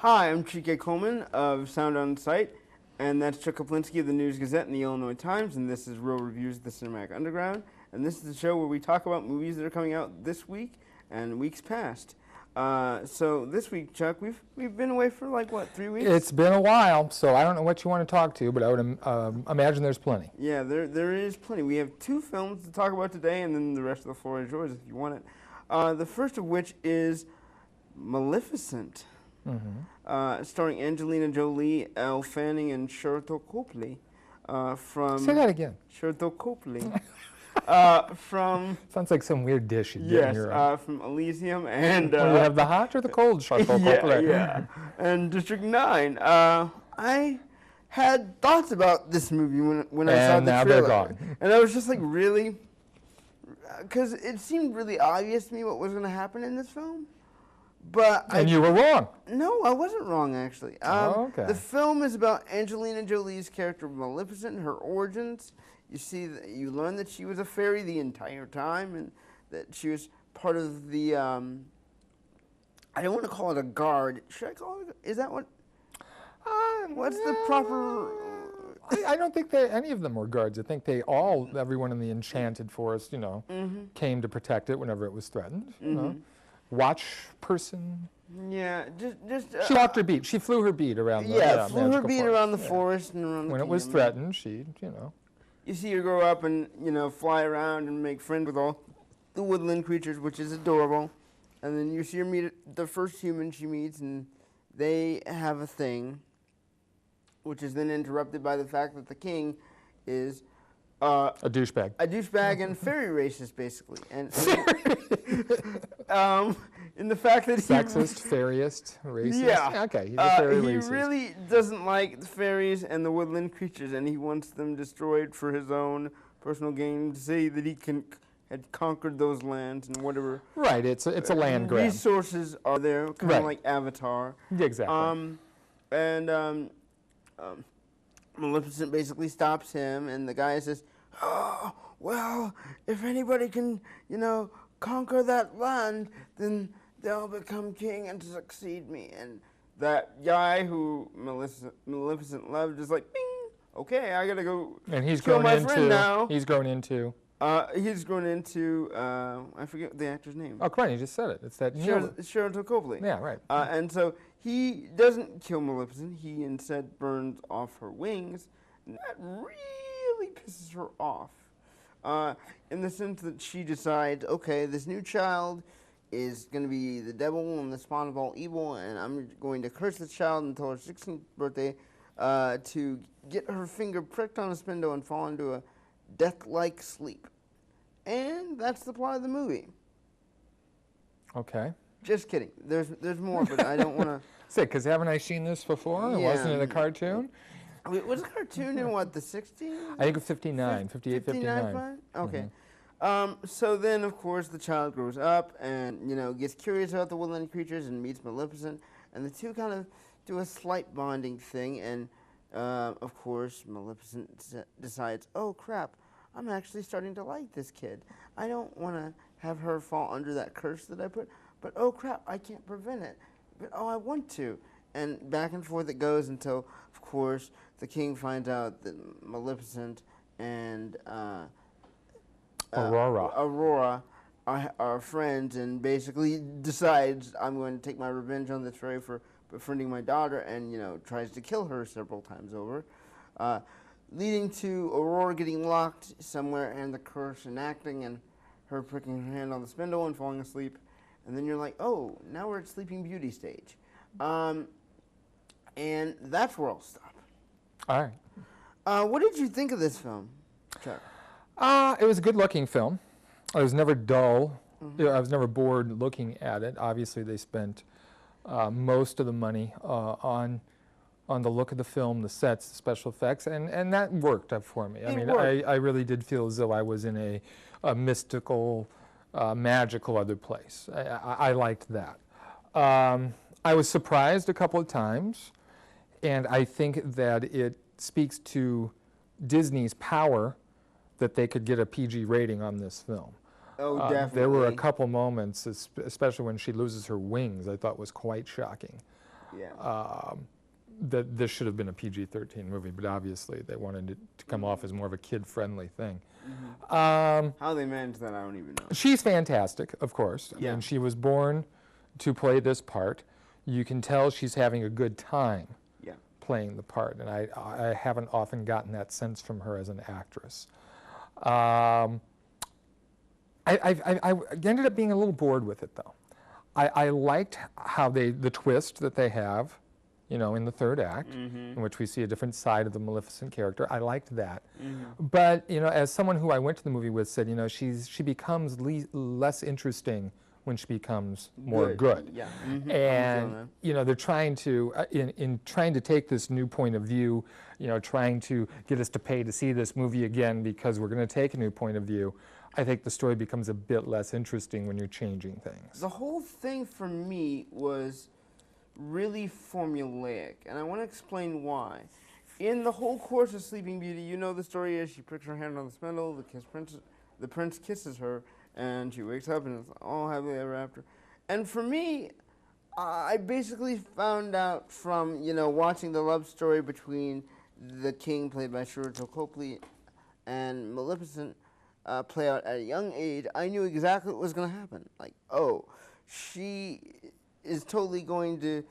Hi, I'm Chike Coleman of Sound on Sight, and that's Chuck Koplinski of the News Gazette and the Illinois Times, and this is Real Reviews of the Cinematic Underground, and this is the show where we talk about movies that are coming out this week and weeks past. So this week, Chuck, we've been away for like, what, 3 weeks? It's been a while, so I don't know what you want to talk to, but I would imagine there's plenty. Yeah, there is plenty. We have two films to talk about today, and then the rest of the floor is yours if you want it. The first of which is Maleficent. Starring Angelina Jolie, Elle Fanning, and Sherto Copley. Say that again. Sherto Copley. From Sounds like some weird dish you get in Europe. From Elysium and you have the hot or the cold Sherto Copley? Yeah, and District 9. I had thoughts about this movie when I saw the trailer. And now they're gone. And I was just like, really? Because it seemed really obvious to me what was going to happen in this film. And you were wrong. No, I wasn't wrong, actually. Okay. The film is about Angelina Jolie's character, Maleficent, her origins. You learn that she was a fairy the entire time, and that she was part of the, I don't want to call it a guard. Should I call it, is that what, what's the proper... I don't think any of them were guards. I think everyone in the Enchanted Forest, came to protect it whenever it was threatened, you know. Watch person. Yeah, just. She walked her beat. She flew her beat around the flew her beat around the forest and around. When it was threatened, she, You see her grow up and fly around and make friends with all the woodland creatures, which is adorable. And then you see her meet the first human she meets, and they have a thing, which is then interrupted by the fact that the king is. A douchebag. A douchebag and fairy racist, basically. And in the fact that sexist, fairyist, racist. Yeah. Okay, he's a fairy racist. He really doesn't like the fairies and the woodland creatures, and he wants them destroyed for his own personal gain, to say that he had conquered those lands and whatever. Right, it's a land grab. Resources are there, kind of like Avatar. Exactly. Maleficent basically stops him, and the guy says, "Oh, well, if anybody can, conquer that land, then they'll become king and succeed me." And that guy who Maleficent loved is like, "Bing, okay, I gotta go." And he's kill grown my into. friend now. He's grown into. He's grown into. I forget the actor's name. Oh, come on, you just said it. It's that. Sherto Copley. Yeah, right. And so he doesn't kill Maleficent. He instead burns off her wings, and that really pisses her off. In the sense that she decides, okay, this new child is going to be the devil and the spawn of all evil, and I'm going to curse this child until her 16th birthday to get her finger pricked on a spindle and fall into a death-like sleep. And that's the plot of the movie. Okay. Just kidding. There's more, but I don't want to... Say, because haven't I seen this before? Yeah. Wasn't it a cartoon? Was the cartoon in what, the 60s? I think 59, 58, 59. Okay. So then, of course, the child grows up and, gets curious about the woodland creatures and meets Maleficent. And the two kind of do a slight bonding thing. And, of course, Maleficent decides, oh, crap, I'm actually starting to like this kid. I don't want to have her fall under that curse that I put. But, oh, crap, I can't prevent it. But, oh, I want to. And back and forth it goes until, of course, the king finds out that Maleficent and Aurora are friends, and basically decides, I'm going to take my revenge on this fairy for befriending my daughter, and, tries to kill her several times over, leading to Aurora getting locked somewhere and the curse enacting and her pricking her hand on the spindle and falling asleep. And then you're like, oh, now we're at Sleeping Beauty stage. And that's where I'll stop. All right. What did you think of this film, Chuck? It was a good-looking film. I was never dull. I was never bored looking at it. Obviously, they spent most of the money on the look of the film, the sets, the special effects, and that worked for me. I really did feel as though I was in a mystical, magical other place. I liked that. I was surprised a couple of times, and I think that it speaks to Disney's power that they could get a PG rating on this film. Oh, definitely. There were a couple moments, especially when she loses her wings, I thought was quite shocking. Yeah. that this should have been a PG-13 movie, but obviously they wanted it to come off as more of a kid-friendly thing. How they managed that, I don't even know. She's fantastic, of course. I Yeah. mean, she was born to play this part. You can tell she's having a good time Yeah. playing the part, and I haven't often gotten that sense from her as an actress. I ended up being a little bored with it, though. I liked how the twist that they have, you know, in the third act, in which we see a different side of the Maleficent character. I liked that. But, you know, as someone who I went to the movie with said, you know, she becomes less interesting when she becomes more good. Yeah. And, you know, they're trying to, in trying to take this new point of view, you know, trying to get us to pay to see this movie again because we're going to take a new point of view, I think the story becomes a bit less interesting when you're changing things. The whole thing for me was really formulaic, and I want to explain why. In the whole course of Sleeping Beauty, you know the story is she pricks her hand on the spindle, the prince kisses her, and she wakes up and it's all happily ever after. And for me, I basically found out from, you know, watching the love story between the king, played by Chiwetel Copley, and Maleficent play out at a young age, I knew exactly what was going to happen. Like, oh, she is totally going to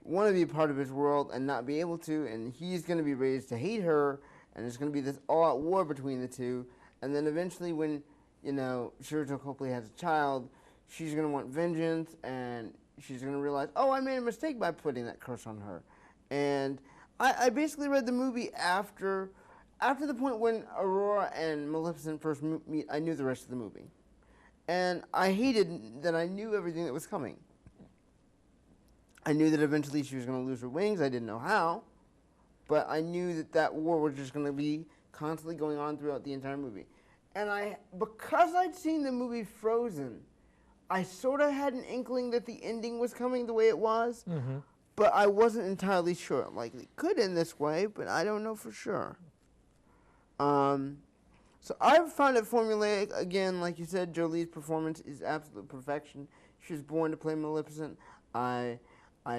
want to be a part of his world and not be able to, and he's going to be raised to hate her, and there's going to be this all-out war between the two. And then eventually when, you know, Chiwetel Copley has a child, she's going to want vengeance, and she's going to realize, oh, I made a mistake by putting that curse on her. And I basically read the movie after the point when Aurora and Maleficent first meet. I knew the rest of the movie. And I hated that I knew everything that was coming. I knew that eventually she was going to lose her wings. I didn't know how. But I knew that that war was just going to be constantly going on throughout the entire movie. And because I'd seen the movie Frozen, I sort of had an inkling that the ending was coming the way it was. But I wasn't entirely sure. Like, it could end this way, but I don't know for sure. So I found it formulaic. Again, like you said, Jolie's performance is absolute perfection. She was born to play Maleficent. I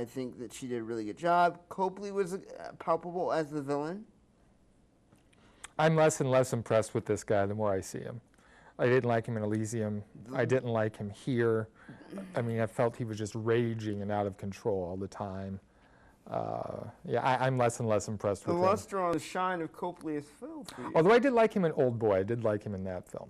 think that she did a really good job. Copley was palpable as the villain. I'm less and less impressed with this guy the more I see him. I didn't like him in Elysium. I didn't like him here. I mean, I felt he was just raging and out of control all the time. I'm less and less impressed with him. The luster on the shine of Copley is filled for you. Although I did like him in Old Boy. I did like him in that film.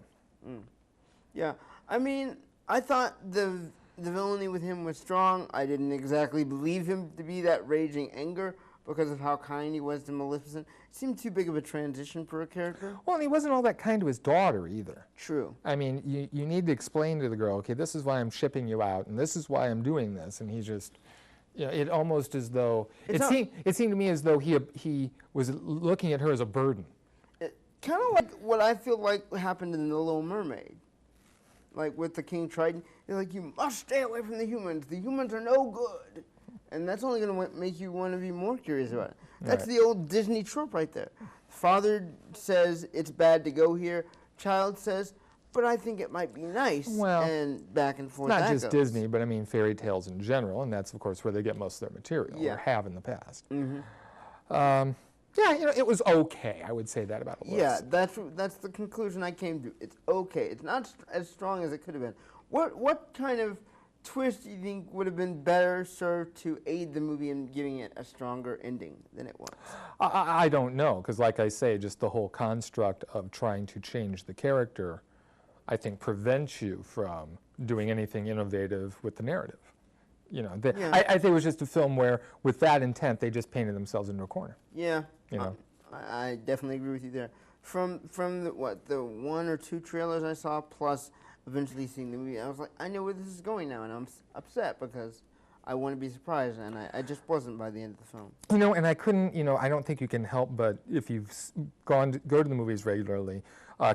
Yeah, I mean, I thought the villainy with him was strong. I didn't exactly believe him to be that raging anger because of how kind he was to Maleficent. It seemed too big of a transition for a character. Well, and he wasn't all that kind to his daughter either. True. I mean, you need to explain to the girl, okay, this is why I'm shipping you out, and this is why I'm doing this, and he just, you know, it almost as though, it seemed to me as though he was looking at her as a burden. Kind of like what I feel like happened in The Little Mermaid. Like with the King Triton, they're like, you must stay away from the humans. The humans are no good. And that's only going to make you want to be more curious about it. That's the old Disney trope right there. Father says it's bad to go here. Child says, but I think it might be nice. Well, and back and forth. Not just Disney, but I mean fairy tales in general, and that's of course where they get most of their material, or have in the past. Yeah, you know, it was okay. I would say that about it. Yeah, that's the conclusion I came to. It's okay. It's not as strong as it could have been. What kind of twist do you think would have been better served to aid the movie in giving it a stronger ending than it was? I don't know, because like I say, just the whole construct of trying to change the character, I think, prevents you from doing anything innovative with the narrative. You know, I think it was just a film where, with that intent, they just painted themselves into a corner. Yeah, you know, I definitely agree with you there. From the 1 or 2 trailers I saw, plus eventually seeing the movie, I was like, I know where this is going now, and I'm upset because I want to be surprised, and I just wasn't by the end of the film. You know, and I couldn't, you know, I don't think you can help but, if you've go to the movies regularly,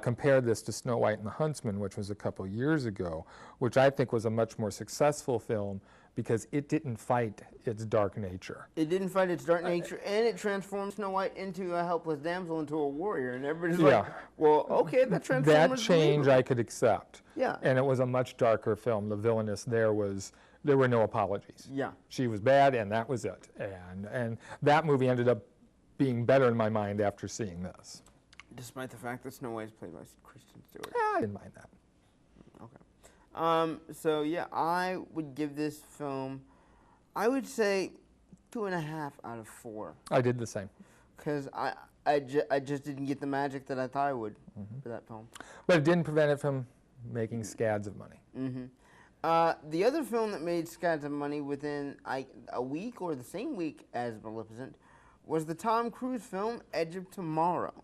compare this to Snow White and the Huntsman, which was a couple years ago, which I think was a much more successful film because it didn't fight its dark nature. It didn't fight its dark nature, and it transformed Snow White into a helpless damsel into a warrior, and everybody's like, well, okay, that transformed. That change I could accept. Yeah. And it was a much darker film. The villainess there was there were no apologies. Yeah. She was bad, and that was it. And that movie ended up being better in my mind after seeing this. Despite the fact that Snow White is played by Kristen Stewart. I didn't mind that. Okay. So yeah, I would give this film, I would say 2.5 out of 4. I did the same. Because I just didn't get the magic that I thought I would for that film. But it didn't prevent it from making scads of money. The other film that made scads of money within a week or the same week as Maleficent was the Tom Cruise film Edge of Tomorrow.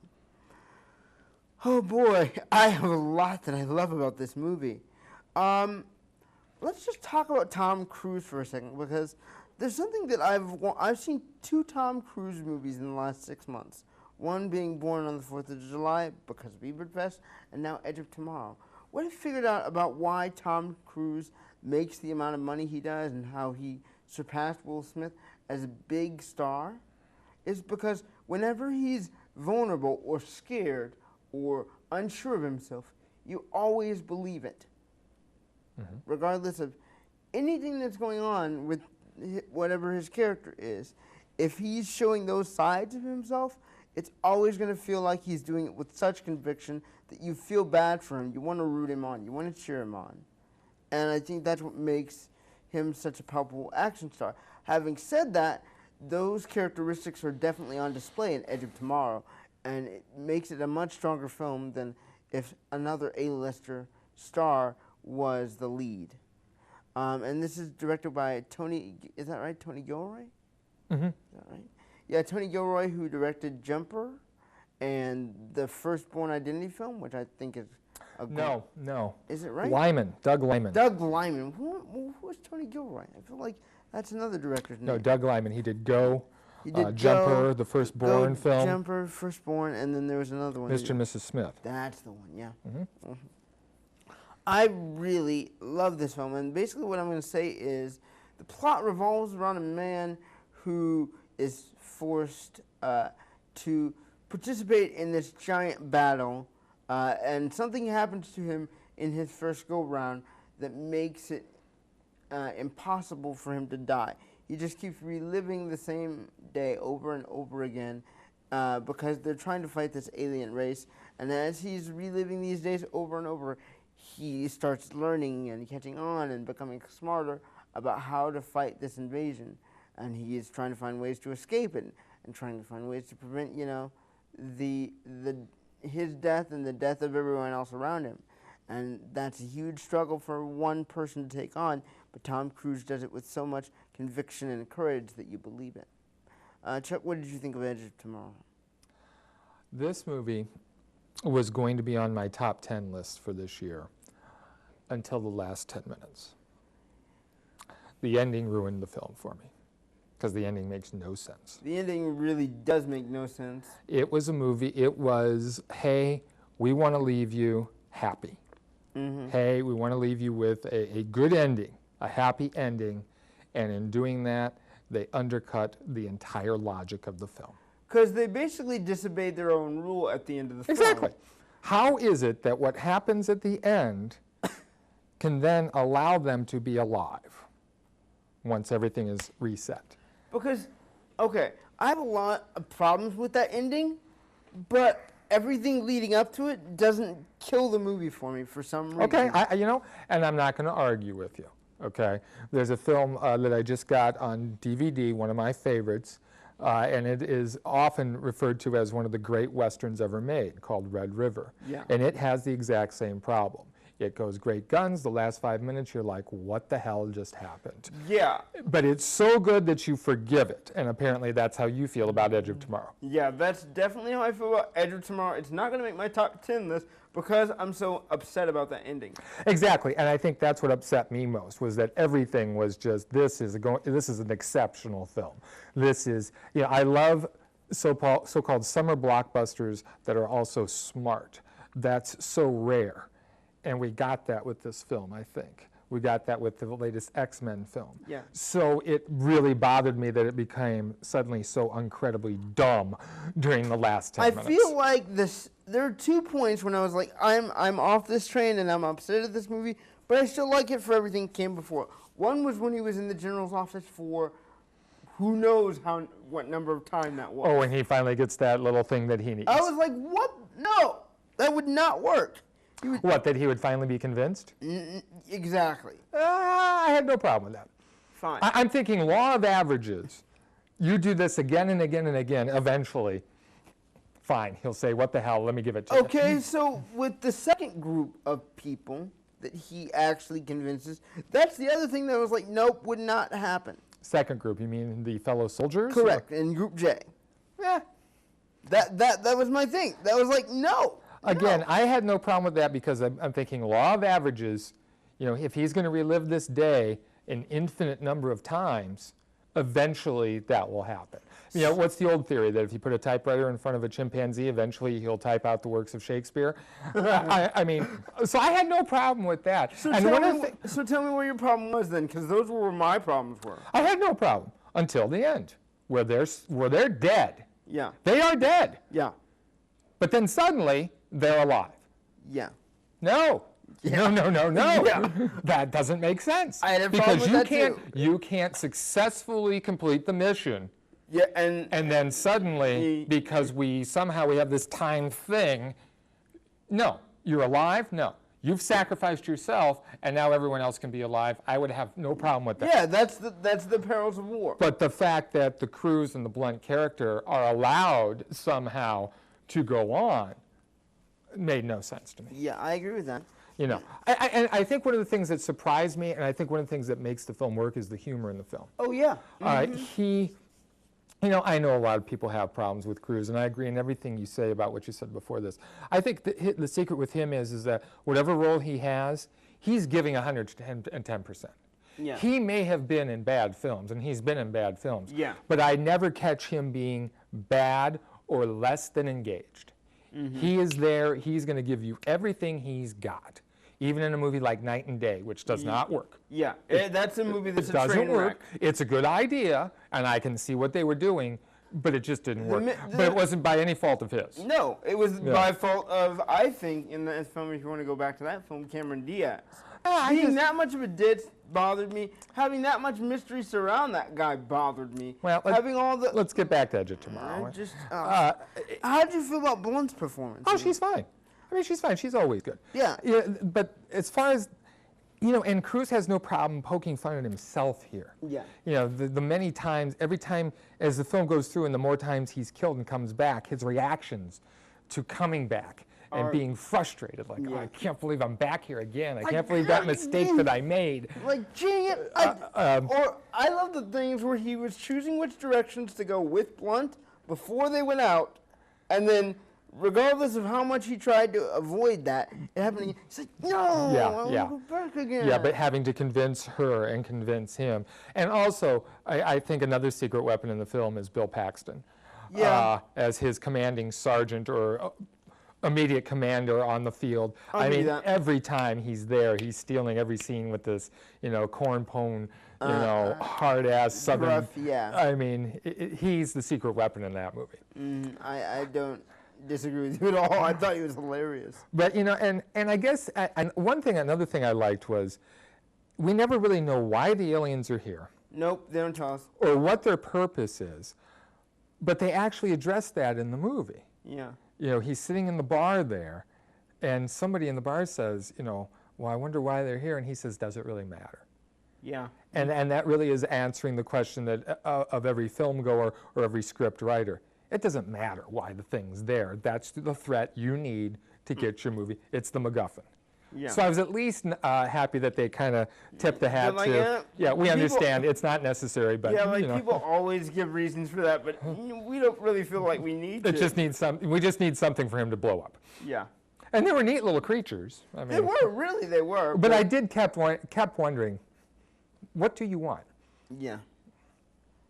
Oh boy, I have a lot that I love about this movie. Let's just talk about Tom Cruise for a second, because there's something that I've seen 2 Tom Cruise movies in the last 6 months. One being Born on the 4th of July because of Eberfest, and now Edge of Tomorrow. What I figured out about why Tom Cruise makes the amount of money he does and how he surpassed Will Smith as a big star is because whenever he's vulnerable or scared or unsure of himself, you always believe it. Regardless of anything that's going on with whatever his character is. If he's showing those sides of himself, it's always going to feel like he's doing it with such conviction that you feel bad for him. You want to root him on. You want to cheer him on. And I think that's what makes him such a palpable action star. Having said that, those characteristics are definitely on display in Edge of Tomorrow, and it makes it a much stronger film than if another A-lister star was the lead. And this is directed by Tony, is that right? Tony Gilroy? Is that right? Yeah, Tony Gilroy, who directed Jumper and the Firstborn Identity film, which I think is a great... No. Is it right? Doug Liman. Doug Liman. Who was Tony Gilroy? I feel like that's another director's name. No, Doug Liman. He did Go, he did Jumper, the Firstborn film. Jumper, Firstborn, and then there was another one. Mr. and Mrs. Smith. That's the one, yeah. I really love this film, and basically what I'm going to say is the plot revolves around a man who is forced to participate in this giant battle, and something happens to him in his first go-round that makes it impossible for him to die. He just keeps reliving the same day over and over again because they're trying to fight this alien race, and as he's reliving these days over and over, he starts learning and catching on and becoming smarter about how to fight this invasion. And he is trying to find ways to escape it and trying to find ways to prevent, his death and the death of everyone else around him. And that's a huge struggle for one person to take on, but Tom Cruise does it with so much conviction and courage that you believe it. Chuck, what did you think of Edge of Tomorrow? This movie was going to be on my top 10 list for this year until the last 10 minutes. The ending ruined the film for me because the ending makes no sense. The ending really does make no sense. It was a movie, it was, hey, we want to leave you happy. Hey, we want to leave you with a good ending, a happy ending, and in doing that, they undercut the entire logic of the film. Because they basically disobeyed their own rule at the end of the film. Exactly. How is it that what happens at the end can then allow them to be alive once everything is reset? Because, okay, I have a lot of problems with that ending, but everything leading up to it doesn't kill the movie for me for some reason. Okay, and I'm not going to argue with you, okay? There's a film that I just got on DVD, one of my favorites, and it is often referred to as one of the great westerns ever made, called Red River. Yeah. And it has the exact same problem. It goes great guns, the last 5 minutes you're like, what the hell just happened? Yeah. But it's so good that you forgive it, and apparently that's how you feel about Edge of Tomorrow. Yeah, that's definitely how I feel about Edge of Tomorrow. It's not going to make my top 10 list because I'm so upset about that ending. Exactly, and I think that's what upset me most, was that everything was just, this is an exceptional film. This is, I love so-called summer blockbusters that are also smart. That's so rare. And we got that with this film, I think. We got that with the latest X-Men film. Yeah. So it really bothered me that it became suddenly so incredibly dumb during the last 10 minutes. I feel like there are 2 points when I was like, I'm off this train and I'm upset at this movie, but I still like it for everything that came before. One was when he was in the general's office for who knows what number of time that was. Oh, and he finally gets that little thing that he needs. I was like, what? No, that would not work. What, that he would finally be convinced? Exactly. I had no problem with that. Fine. I'm thinking law of averages. You do this again and again and again, eventually, fine. He'll say, what the hell, let me give it to you. Okay, so with the second group of people that he actually convinces, that's the other thing that was like, nope, would not happen. Second group, you mean the fellow soldiers? Correct, in Group J. Yeah. That was my thing. That was like, no. Again, no. I had no problem with that because I'm thinking law of averages, if he's going to relive this day an infinite number of times, eventually that will happen. What's the old theory that if you put a typewriter in front of a chimpanzee, eventually he'll type out the works of Shakespeare? I mean, so I had no problem with that. So, tell me where your problem was then, because those were where my problems were. I had no problem until the end, where they're dead. Yeah. They are dead. Yeah. But then suddenly they're alive. Yeah. No. Yeah. No. Yeah. That doesn't make sense. I had a problem with that too. You can't successfully complete the mission. Yeah, and then suddenly, because we have this time thing, no, you're alive? No. You've sacrificed yourself, and now everyone else can be alive. I would have no problem with that. Yeah, that's the perils of war. But the fact that the Cruz and the Blunt character are allowed somehow to go on made no sense to me. Yeah, I agree with that. I think one of the things that surprised me, and I think one of the things that makes the film work, is the humor in the film. Oh, yeah. I know a lot of people have problems with Cruz, and I agree in everything you say about what you said before this. I think the secret with him is that whatever role he has, he's giving 110%. Yeah. He may have been in bad films, and he's been in bad films. Yeah. But I never catch him being bad or less than engaged. Mm-hmm. He is there. He's going to give you everything he's got, even in a movie like Night and Day, which does not work. Yeah, that's a movie that's it a doesn't train work. wreck. It's a good idea, and I can see what they were doing, but it just didn't work. But it wasn't by any fault of his. No, it was by fault of, I think, in that film, if you want to go back to that film, Cameron Diaz. Being that much of a ditz bothered me. Having that much mystery surround that guy bothered me. Well, let's get back to Edge of Tomorrow. How did you feel about Blunt's performance? Oh, she's fine. I mean, she's fine. She's always good. Yeah. But as far as, and Cruz has no problem poking fun at himself here. Yeah. The many times, every time as the film goes through and the more times he's killed and comes back, his reactions to coming back and being frustrated, like, oh, I can't believe I'm back here again. I can't believe that mistake that I made. Like, dang it. Or I love the things where he was choosing which directions to go with Blunt before they went out, and then regardless of how much he tried to avoid that, it happened. He's like, no, I want to go back again. Yeah, but having to convince her and convince him. And also, I think another secret weapon in the film is Bill Paxton. Yeah. As his commanding sergeant or immediate commander on the field. I mean, every time he's there, he's stealing every scene with this, corn pone, hard-ass Southern. Rough, yeah. I mean, he's the secret weapon in that movie. I don't disagree with you at all. I thought he was hilarious. But, and I guess another thing I liked was we never really know why the aliens are here. Nope, they don't tell us. Or what their purpose is. But they actually address that in the movie. Yeah. He's sitting in the bar there, and somebody in the bar says, well, I wonder why they're here. And he says, does it really matter? Yeah. And that really is answering the question that of every film goer or every script writer. It doesn't matter why the thing's there. That's the threat you need to get your movie. It's the MacGuffin. Yeah. So I was at least happy that they kind of tipped the hat to, we understand it's not necessary, but people always give reasons for that, but we don't really feel like we need to. We just need something for him to blow up. Yeah. And they were neat little creatures. I mean, they were. But I kept wondering, what do you want? Yeah.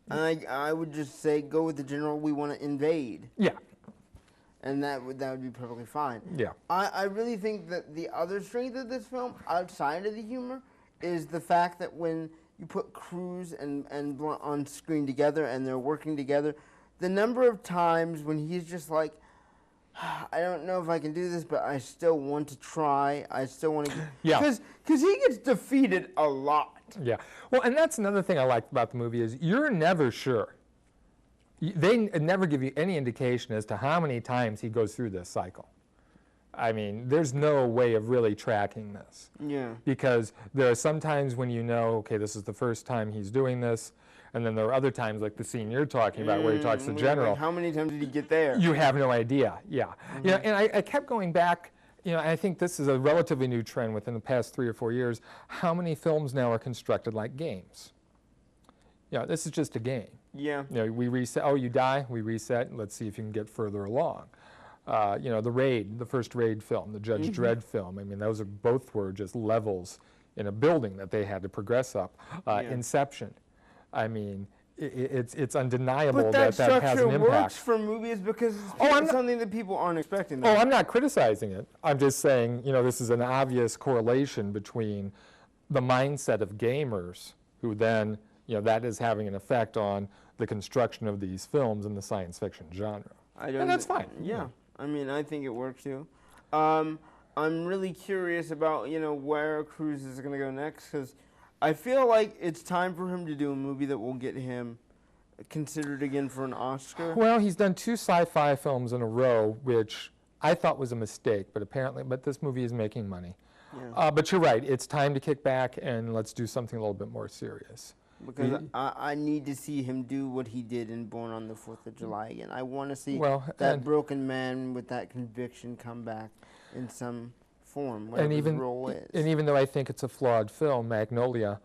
And I would just say, go with the general. We want to invade. Yeah. And that would be perfectly fine. Yeah. I really think that the other strength of this film, outside of the humor, is the fact that when you put Cruise and Blunt on screen together and they're working together, the number of times when he's just like, I don't know if I can do this, but I still want to try. I still want to. Yeah. Because he gets defeated a lot. Yeah. Well, and that's another thing I liked about the movie is you're never sure. They never give you any indication as to how many times he goes through this cycle. I mean, there's no way of really tracking this. Yeah. Because there are some times when you know, okay, this is the first time he's doing this, and then there are other times, like the scene you're talking about, where he talks to the general. Like how many times did he get there? You have no idea. Yeah. You know, and I kept going back. You know, I think this is a relatively new trend within the past 3 or 4 years. How many films now are constructed like games? You know, this is just a game. Yeah. You know, we reset. Oh, you die. We reset. Let's see if you can get further along. You know, the Raid, the first Raid film, the Judge Dredd film. I mean, those are both were just levels in a building that they had to progress up. Inception. I mean, it's undeniable but that has an impact. Structure works for movies because it's something that people aren't expecting. Oh, I'm not criticizing it. I'm just saying, you know, this is an obvious correlation between the mindset of gamers who then, you know, that is having an effect on the construction of these films in the science fiction genre. And that's fine. Yeah. I mean, I think it works too. I'm really curious about, you know, where Cruise is going to go next, because I feel like it's time for him to do a movie that will get him considered again for an Oscar. Well, he's done 2 sci-fi films in a row, which I thought was a mistake, but this movie is making money. Yeah. But you're right, it's time to kick back and let's do something a little bit more serious. Because I need to see him do what he did in Born on the 4th of July again. I want to see that broken man with that conviction come back in some form, whatever his role is. And even though I think it's a flawed film, Magnolia,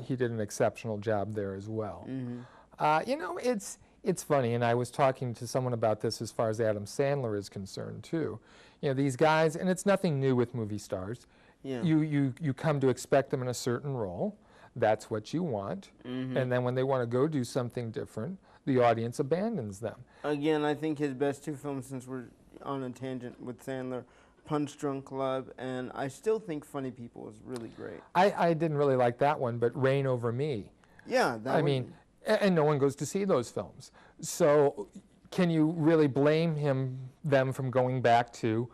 he did an exceptional job there as well. You know, it's funny, and I was talking to someone about this as far as Adam Sandler is concerned too. You know, these guys, and it's nothing new with movie stars. Yeah. You come to expect them in a certain role. That's what you want. And then when they want to go do something different, the audience abandons them. Again, I think his best 2 films, since we're on a tangent with Sandler, Punch Drunk Love, and I still think Funny People is really great. I didn't really like that one, but Reign Over Me. Yeah, that I mean, and no one goes to see those films. So can you really blame them from going back to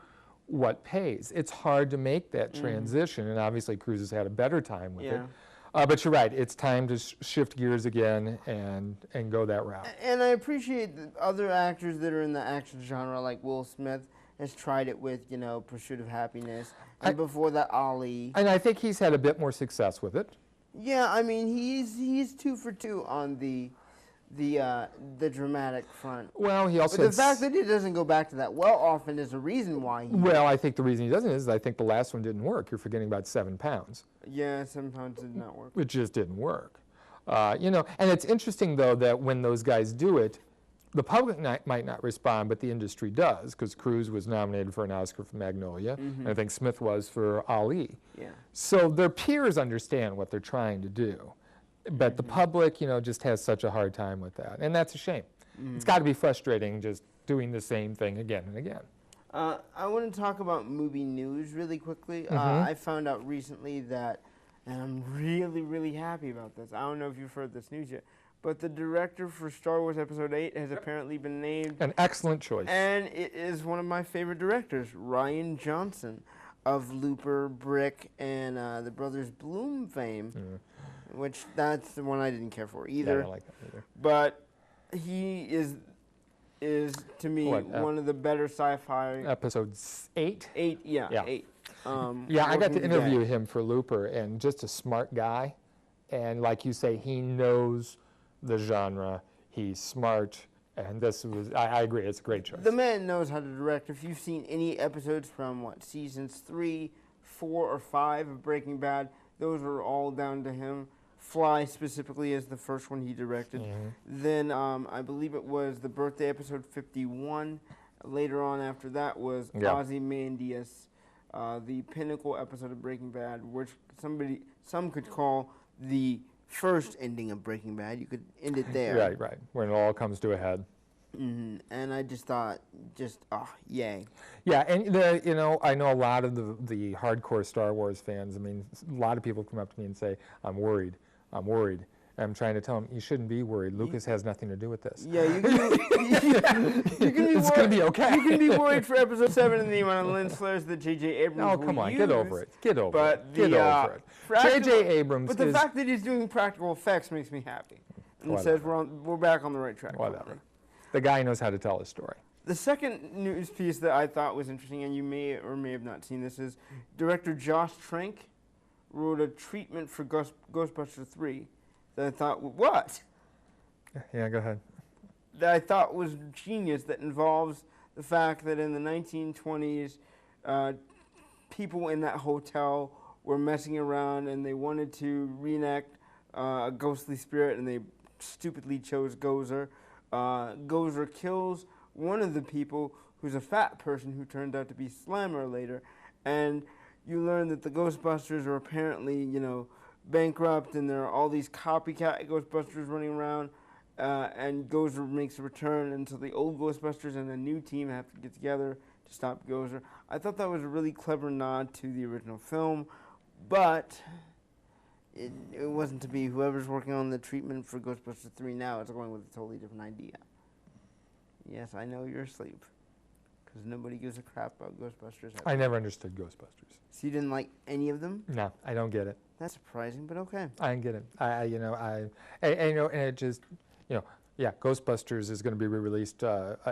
what pays? It's hard to make that transition, and obviously Cruise has had a better time with it. But you're right, it's time to shift gears again and go that route. And I appreciate that other actors that are in the action genre, like Will Smith, has tried it with, you know, Pursuit of Happiness, and before that, Ali. And I think he's had a bit more success with it. Yeah, I mean, he's 2 for 2 on the dramatic front. Well, he also. But the fact that he doesn't go back to that often is a reason why. Well, I think the reason he doesn't is I think the last one didn't work. You're forgetting about 7 Pounds. Yeah, 7 Pounds did not work. It just didn't work. You know, and it's interesting though that when those guys do it, the public might not respond, but the industry does, because Cruise was nominated for an Oscar for Magnolia, and I think Smith was for Ali. Yeah. So their peers understand what they're trying to do, but the public, you know, just has such a hard time with that, and that's a shame. It's got to be frustrating just doing the same thing again and again. I want to talk about movie news really quickly. I found out recently that, and I'm really, really happy about this. I don't know if you've heard this news yet, but the director for Star Wars Episode 8 has apparently been named. An excellent choice. And it is one of my favorite directors, Rian Johnson, of Looper, Brick, and the Brothers Bloom fame, which that's the one I didn't care for either. Yeah, I don't like that either. But he is to me one of the better sci-fi. Episode 8? 8, yeah. 8. Yeah, I got to interview him for Looper, and just a smart guy. And like you say, he knows the genre, he's smart, and this was, I agree, it's a great choice. The man knows how to direct. If you've seen any episodes from, seasons 3, 4, or 5 of Breaking Bad, those are all down to him. Fly specifically is the first one he directed. Then I believe it was The Birthday, episode 51. Later on after that was Ozymandias, the pinnacle episode of Breaking Bad, which some could call the first ending of Breaking Bad. You could end it there. Right, when it all comes to a head. And I just thought, yay. Yeah, and I know a lot of the hardcore Star Wars fans. I mean, a lot of people come up to me and say, "I'm worried. I'm worried." And I'm trying to tell them, you shouldn't be worried. Lucas has nothing to do with this. Yeah, you can be It's going to be okay. You can be worried for Episode 7 and the amount of lens flares that J.J. Abrams Oh, come will on, use, get over it. Get over it. Get over it. J.J. Abrams But the fact that he's doing practical effects makes me happy. And says we're back on the right track. Whatever. The guy knows how to tell a story. The second news piece that I thought was interesting, and you may or may have not seen this, is director Josh Trank wrote a treatment for Ghostbusters 3 that I thought, what? Yeah, go ahead. That I thought was genius, that involves the fact that in the 1920s, people in that hotel were messing around and they wanted to reenact a ghostly spirit, and they stupidly chose Gozer. Gozer kills one of the people, who's a fat person who turned out to be Slammer later, and you learn that the Ghostbusters are apparently, bankrupt, and there are all these copycat Ghostbusters running around, and Gozer makes a return, and so the old Ghostbusters and a new team have to get together to stop Gozer. I thought that was a really clever nod to the original film, but it wasn't to be. Whoever's working on the treatment for Ghostbusters 3 now is going with a totally different idea. Yes, I know you're asleep, because nobody gives a crap about Ghostbusters. I never understood Ghostbusters. So you didn't like any of them? No, I don't get it. That's surprising, but okay. I don't get it. And it just, yeah, Ghostbusters is going to be re-released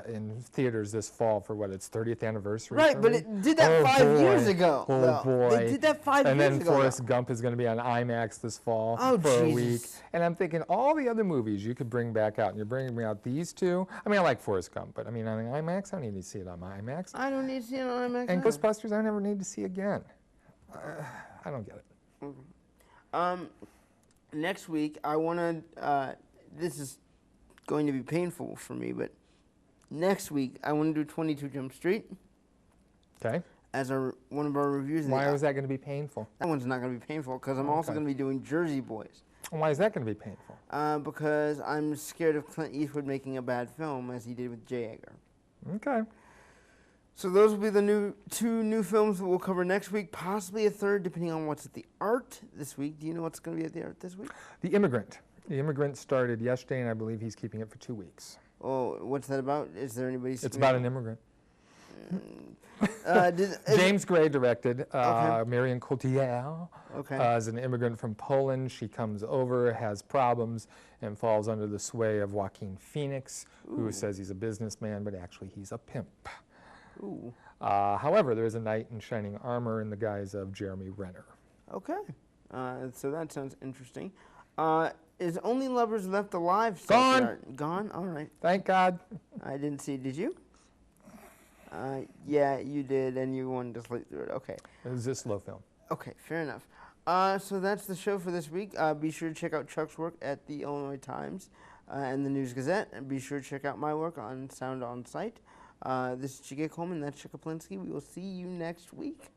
in theaters this fall for its 30th anniversary. Right, but it did that 5 years ago. Oh boy! They did that 5 years ago. And then Forrest Gump is going to be on IMAX this fall for a week. And I'm thinking all the other movies you could bring back out, and you're bringing me out these two. I mean, I like Forrest Gump, but I mean, on IMAX, I don't need to see it on IMAX. I don't need to see it on IMAX. And Ghostbusters, I never need to see again. I don't get it. Okay. Next week, I want to. This is going to be painful for me, but next week I want to do 22 Jump Street. Okay. As one of our reviews. Why was that going to be painful? That one's not going to be painful because I'm also going to be doing Jersey Boys. Why is that going to be painful? Because I'm scared of Clint Eastwood making a bad film as he did with J. Edgar. Okay. So those will be the two new films that we'll cover next week, possibly a third, depending on what's at the Art this week. Do you know what's going to be at the Art this week? The Immigrant. The Immigrant started yesterday, and I believe he's keeping it for 2 weeks. Oh, what's that about? Is there anybody? It's about an immigrant. James Gray directed. Marion Cotillard is an immigrant from Poland. She comes over, has problems, and falls under the sway of Joaquin Phoenix, who says he's a businessman, but actually he's a pimp. Ooh. However, there is a knight in shining armor in the guise of Jeremy Renner. Okay. So that sounds interesting. Is Only Lovers Left Alive gone? Gone? All right. Thank God. I didn't see. Did you? Yeah, you did, and you wanted to sleep through it. Okay. It was a slow film. Okay, fair enough. So that's the show for this week. Be sure to check out Chuck's work at the Illinois Times and the News Gazette, and be sure to check out my work on Sound On Sight. This is Chike Coleman. That's Chike Koplinski. We will see you next week.